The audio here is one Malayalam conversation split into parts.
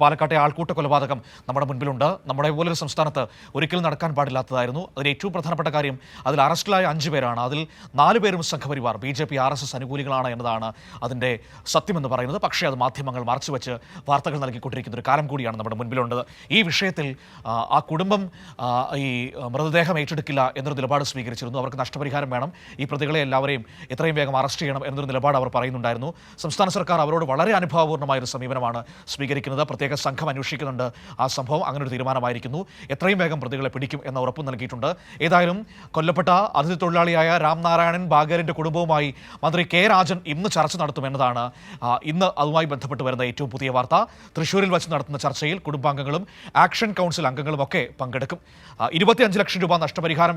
പാലക്കാട്ടെ ആൾക്കൂട്ട കൊലപാതകം നമ്മുടെ മുൻപിലുണ്ട്. നമ്മുടെ പോലൊരു സംസ്ഥാനത്ത് ഒരിക്കലും നടക്കാൻ പാടില്ലാത്തതായിരുന്നു. അതിൽ ഏറ്റവും പ്രധാനപ്പെട്ട കാര്യം അതിൽ അറസ്റ്റിലായ 5 പേരാണ്. അതിൽ 4 പേരും സംഘപരിവാർ BJP RSS അനുകൂലികളാണ് എന്നതാണ് അതിൻ്റെ സത്യമെന്ന് പറയുന്നത്. പക്ഷേ അത് മാധ്യമങ്ങൾ മറച്ചുവെച്ച് വാർത്തകൾ നൽകിക്കൊണ്ടിരിക്കുന്ന ഒരു കാലം കൂടിയാണ് നമ്മുടെ മുൻപിലുള്ളത്. ഈ വിഷയത്തിൽ ആ കുടുംബം ഈ മൃതദേഹം ഏറ്റെടുക്കില്ല എന്നൊരു നിലപാട് സ്വീകരിച്ചിരുന്നു. അവർക്ക് നഷ്ടപരിഹാരം വേണം, ഈ പ്രതികളെ എല്ലാവരെയും എത്രയും വേഗം അറസ്റ്റ് ചെയ്യണം എന്നൊരു നിലപാട് അവർ പറയുന്നുണ്ടായിരുന്നു. സംസ്ഥാന സർക്കാർ അവരോട് വളരെ അനുഭാവപൂർണ്ണമായൊരു സമീപനമാണ് സ്വീകരിക്കുന്നത്. പ്രത്യേക സംഘം അന്വേഷിക്കുന്നുണ്ട് ആ സംഭവം. അങ്ങനെ ഒരു തീരുമാനമായിരിക്കുന്നു. എത്രയും വേഗം പ്രതികളെ പിടിക്കും എന്ന ഉറപ്പ് നൽകിയിട്ടുണ്ട്. ഏതായാലും കൊല്ലപ്പെട്ട അതിഥി തൊഴിലാളിയായ രാംനാരായണൻ ബാഗേലിൻ്റെ കുടുംബവുമായി മന്ത്രി കെ രാജൻ ഇന്ന് ചർച്ച നടത്തുമെന്നതാണ് ഇന്ന് അതുമായി ബന്ധപ്പെട്ട് വരുന്ന ഏറ്റവും പുതിയ വാർത്ത. തൃശ്ശൂരിൽ വെച്ച് നടത്തുന്ന ചർച്ചയിൽ കുടുംബാംഗങ്ങളും ആക്ഷൻ കൗൺസിൽ അംഗങ്ങളും ഒക്കെ പങ്കെടുക്കും. 25 ലക്ഷം രൂപ നഷ്ടപരിഹാരം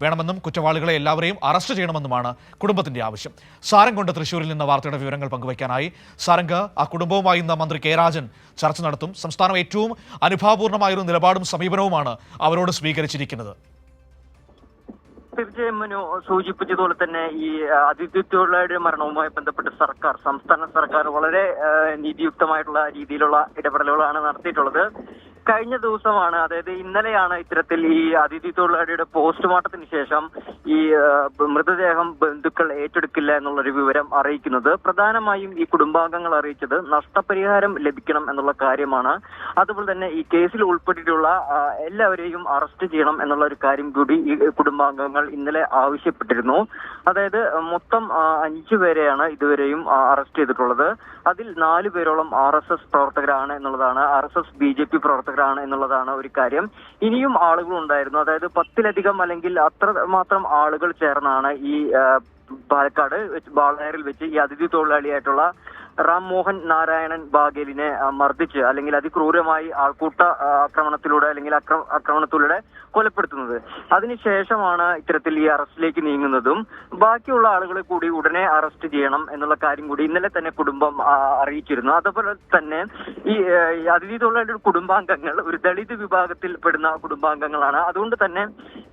വേണമെന്നും കുറ്റവാളികളെ എല്ലാവരെയും അറസ്റ്റ് ചെയ്യണമെന്നുമാണ് കുടുംബത്തിന്റെ ആവശ്യം. സാരംഗ് തൃശ്ശൂരിൽ നിന്ന് വാർത്തയുടെ വിവരങ്ങൾ പങ്കുവയ്ക്കാനായി. സാരംഗ്, ആ കുടുംബവുമായി ഇന്ന് മന്ത്രി കെ രാജൻ ചർച്ച നടത്തും. സംസ്ഥാനം ഏറ്റവും അനുഭാവപൂർണ്ണമായൊരു നിലപാടും സമീപനവുമാണ് അവരോട് സ്വീകരിച്ചിരിക്കുന്നത്. തീർച്ചയായും മനു സൂചിപ്പിച്ചതുപോലെ തന്നെ ഈ അതിഥി തൊഴിലാളിയുടെ മരണവുമായി ബന്ധപ്പെട്ട് സംസ്ഥാന സർക്കാർ വളരെ നീതിയുക്തമായിട്ടുള്ള രീതിയിലുള്ള ഇടപെടലുകളാണ് നടത്തിയിട്ടുള്ളത്. കഴിഞ്ഞ ദിവസമാണ്, അതായത് ഇന്നലെയാണ് ഇത്തരത്തിൽ ഈ അതിഥി തൊഴിലാളിയുടെ പോസ്റ്റ്മോർട്ടത്തിന് ശേഷം ഈ മൃതദേഹം ബന്ധുക്കൾ ഏറ്റെടുക്കില്ല എന്നുള്ളൊരു വിവരം അറിയിക്കുന്നത്. പ്രധാനമായും ഈ കുടുംബാംഗങ്ങൾ അറിയിച്ചത് നഷ്ടപരിഹാരം ലഭിക്കണം എന്നുള്ള കാര്യമാണ്. അതുപോലെ തന്നെ ഈ കേസിൽ ഉൾപ്പെട്ടിട്ടുള്ള എല്ലാവരെയും അറസ്റ്റ് ചെയ്യണം എന്നുള്ള ഒരു കാര്യം കൂടി ഈ കുടുംബാംഗങ്ങൾ ഇന്നലെ ആവശ്യപ്പെട്ടിരുന്നു. അതായത് മൊത്തം 5 പേരെയാണ് ഇതുവരെയും അറസ്റ്റ് ചെയ്തിട്ടുള്ളത്. അതിൽ 4 പേരോളം RSS പ്രവർത്തകരാണ് എന്നുള്ളതാണ്, RSS BJP പ്രവർത്തകരാണ് എന്നുള്ളതാണ് ഒരു കാര്യം. ഇനിയും ആളുകൾ ഉണ്ടായിരുന്നു. അതായത് 10-ലധികം അല്ലെങ്കിൽ അത്രമാത്രം ആളുകൾ ചേർന്നാണ് ഈ പാലക്കാട് ബാളയാറിൽ വെച്ച് ഈ അതിഥി തൊഴിലാളിയായിട്ടുള്ള റാംമോഹൻ നാരായണൻ ബാഗേലിനെ മർദ്ദിച്ച് അല്ലെങ്കിൽ അതിക്രൂരമായി ആൾക്കൂട്ട ആക്രമണത്തിലൂടെ കൊലപ്പെടുത്തുന്നത്. അതിനുശേഷമാണ് ഇത്തരത്തിൽ ഈ അറസ്റ്റിലേക്ക് നീങ്ങുന്നതും. ബാക്കിയുള്ള ആളുകളെ കൂടി ഉടനെ അറസ്റ്റ് ചെയ്യണം എന്നുള്ള കാര്യം കൂടി ഇന്നലെ തന്നെ കുടുംബം അറിയിച്ചിരുന്നു. അതുപോലെ തന്നെ ഈ അതിഥി തൊഴിലാളിയുടെ കുടുംബാംഗങ്ങൾ ഒരു ദളിത് വിഭാഗത്തിൽ പെടുന്ന കുടുംബാംഗങ്ങളാണ്. അതുകൊണ്ട് തന്നെ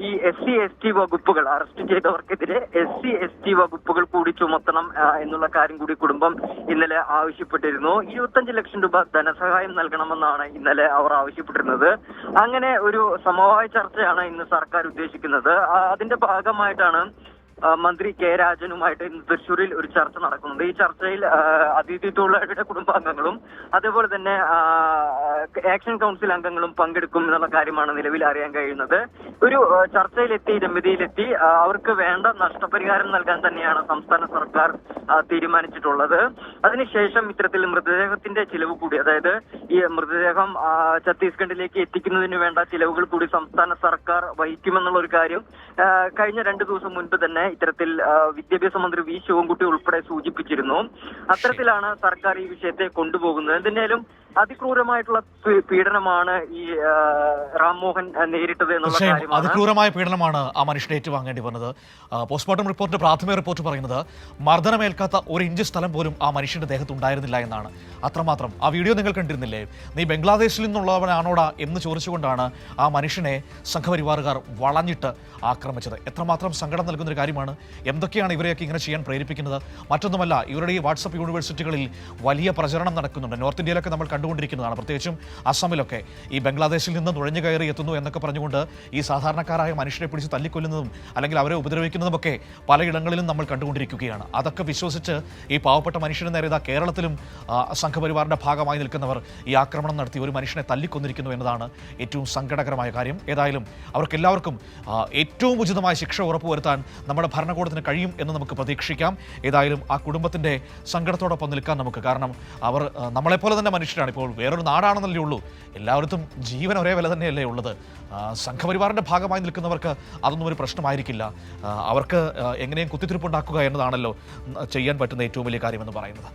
ഈ SC/ST വകുപ്പുകൾ, അറസ്റ്റ് ചെയ്തവർക്കെതിരെ SC/ST വകുപ്പുകൾ കൂടി ചുമത്തണം എന്നുള്ള കാര്യം കൂടി കുടുംബം ഇന്നലെ ആവശ്യപ്പെട്ടിരുന്നു. 25 ലക്ഷം രൂപ ധനസഹായം നൽകണമെന്നാണ് ഇന്നലെ അവർ ആവശ്യപ്പെട്ടിരുന്നത്. അങ്ങനെ ഒരു സമവായ ചർച്ചയാണ് ഇന്ന് സർക്കാർ ഉദ്ദേശിക്കുന്നത്. അതിന്റെ ഭാഗമായിട്ടാണ് മന്ത്രി കെ രാജനുമായിട്ട് ഇന്ന് തൃശ്ശൂരിൽ ഒരു ചർച്ച നടക്കുന്നുണ്ട്. ഈ ചർച്ചയിൽ അതിഥി തൊഴിലാളിയുടെ കുടുംബാംഗങ്ങളും അതേപോലെ തന്നെ ആക്ഷൻ കൗൺസിൽ അംഗങ്ങളും പങ്കെടുക്കും എന്നുള്ള കാര്യമാണ് നിലവിൽ അറിയാൻ കഴിയുന്നത്. ഒരു രമ്യതയിലെത്തി അവർക്ക് വേണ്ട നഷ്ടപരിഹാരം നൽകാൻ തന്നെയാണ് സംസ്ഥാന സർക്കാർ തീരുമാനിച്ചിട്ടുള്ളത്. അതിനുശേഷം ഇത്തരത്തിൽ മൃതദേഹത്തിന്റെ ചിലവ് കൂടി, അതായത് ഈ മൃതദേഹം ഛത്തീസ്ഗഡിലേക്ക് എത്തിക്കുന്നതിന് വേണ്ട ചിലവുകൾ കൂടി സംസ്ഥാന സർക്കാർ വഹിക്കുമെന്നുള്ള ഒരു കാര്യം കഴിഞ്ഞ 2 ദിവസം മുൻപ് തന്നെ ഇത്തരത്തിൽ വിദ്യാഭ്യാസ മന്ത്രി V ശിവൻകുട്ടി ഉൾപ്പെടെ സൂചിപ്പിച്ചിരുന്നു. അത്തരത്തിലാണ് സർക്കാർ ഈ വിഷയത്തെ കൊണ്ടുപോകുന്നത്. എന്തായാലും അതിക്രൂരമായിട്ടുള്ള പീഡനമാണ് ഈ റാംമോഹൻ നേരിട്ടത് എന്നുള്ള കാര്യമാണ്. അതിക്രൂരമായ പീഡനമാണ് ആ മനുഷ്യനെ ഏറ്റുവാങ്ങേണ്ടി വന്നത്. പോസ്റ്റ്മോർട്ടം റിപ്പോർട്ടിന്റെ പ്രാഥമിക റിപ്പോർട്ട് പറയുന്നത് മർദ്ദനമേൽക്കാത്ത 1 ഇഞ്ച് സ്ഥലം പോലും ആ മനുഷ്യന്റെ ദേഹത്ത് ഉണ്ടായിരുന്നില്ല എന്നാണ്. അത്രമാത്രം. ആ വീഡിയോ നിങ്ങൾ കണ്ടിരുന്നില്ലേ? നീ ബംഗ്ലാദേശിൽ നിന്നുള്ളവനാണോടാ എന്ന് ചോദിച്ചുകൊണ്ടാണ് ആ മനുഷ്യനെ സംഘപരിവാറുകാർ വളഞ്ഞിട്ട് ആക്രമിച്ചത്. എത്രമാത്രം സങ്കടം നൽകുന്നൊരു കാര്യമാണ്. എന്തൊക്കെയാണ് ഇവരെയൊക്കെ ഇങ്ങനെ ചെയ്യാൻ പ്രേരിപ്പിക്കുന്നത്? മറ്റൊന്നുമല്ല, ഇവരുടെ ഈ വാട്സപ്പ് യൂണിവേഴ്സിറ്റികളിൽ വലിയ പ്രചരണം നടക്കുന്നുണ്ട്. നോർത്ത് ഇന്ത്യയിലൊക്കെ നമ്മൾ കണ്ടുകൊണ്ടിരിക്കുന്നതാണ്. പ്രത്യേകിച്ചും അസമിലൊക്കെ ഈ ബംഗ്ലാദേശിൽ നിന്ന് നുഴഞ്ഞു കയറി എത്തുന്നു എന്നൊക്കെ പറഞ്ഞുകൊണ്ട് ഈ സാധാരണക്കാരായ മനുഷ്യരെ പിടിച്ച് തല്ലിക്കൊല്ലുന്നതും അല്ലെങ്കിൽ അവരെ ഉപദ്രവിക്കുന്നതുമൊക്കെ പലയിടങ്ങളിലും നമ്മൾ കണ്ടുകൊണ്ടിരിക്കുകയാണ്. അതൊക്കെ വിശ്വസിച്ച് ഈ പാവപ്പെട്ട മനുഷ്യന് നേരെ കേരളത്തിലും സംഘപരിവാറിൻ്റെ ഭാഗമായി നിൽക്കുന്നവർ ഈ ആക്രമണം നടത്തി ഒരു മനുഷ്യനെ തല്ലിക്കൊന്നിരിക്കുന്നു എന്നതാണ് ഏറ്റവും സങ്കടകരമായ കാര്യം. ഏതായാലും അവർക്കെല്ലാവർക്കും ഏറ്റവും ഉചിതമായ ശിക്ഷ ഉറപ്പുവരുത്താൻ നമ്മുടെ ഭരണകൂടത്തിന് കഴിയും എന്ന് നമുക്ക് പ്രതീക്ഷിക്കാം. ഏതായാലും ആ കുടുംബത്തിൻ്റെ സങ്കടത്തോടൊപ്പം നിൽക്കാൻ നമുക്ക്, കാരണം അവർ നമ്മളെപ്പോലെ തന്നെ മനുഷ്യരാണ്. ഇപ്പോൾ വേറൊരു നാടാണെന്നല്ലേ ഉള്ളൂ, എല്ലായിടത്തും ജീവൻ ഒരേ വില തന്നെയല്ലേ ഉള്ളത്. സംഘപരിവാറിൻ്റെ ഭാഗമായി നിൽക്കുന്നവർക്ക് അതൊന്നും ഒരു പ്രശ്നമായിരിക്കില്ല. അവർക്ക് എങ്ങനെയും കുത്തിത്തിരിപ്പുണ്ടാക്കുക എന്നതാണല്ലോ ചെയ്യാൻ പറ്റുന്ന ഏറ്റവും വലിയ കാര്യമെന്ന് പറയുന്നത്.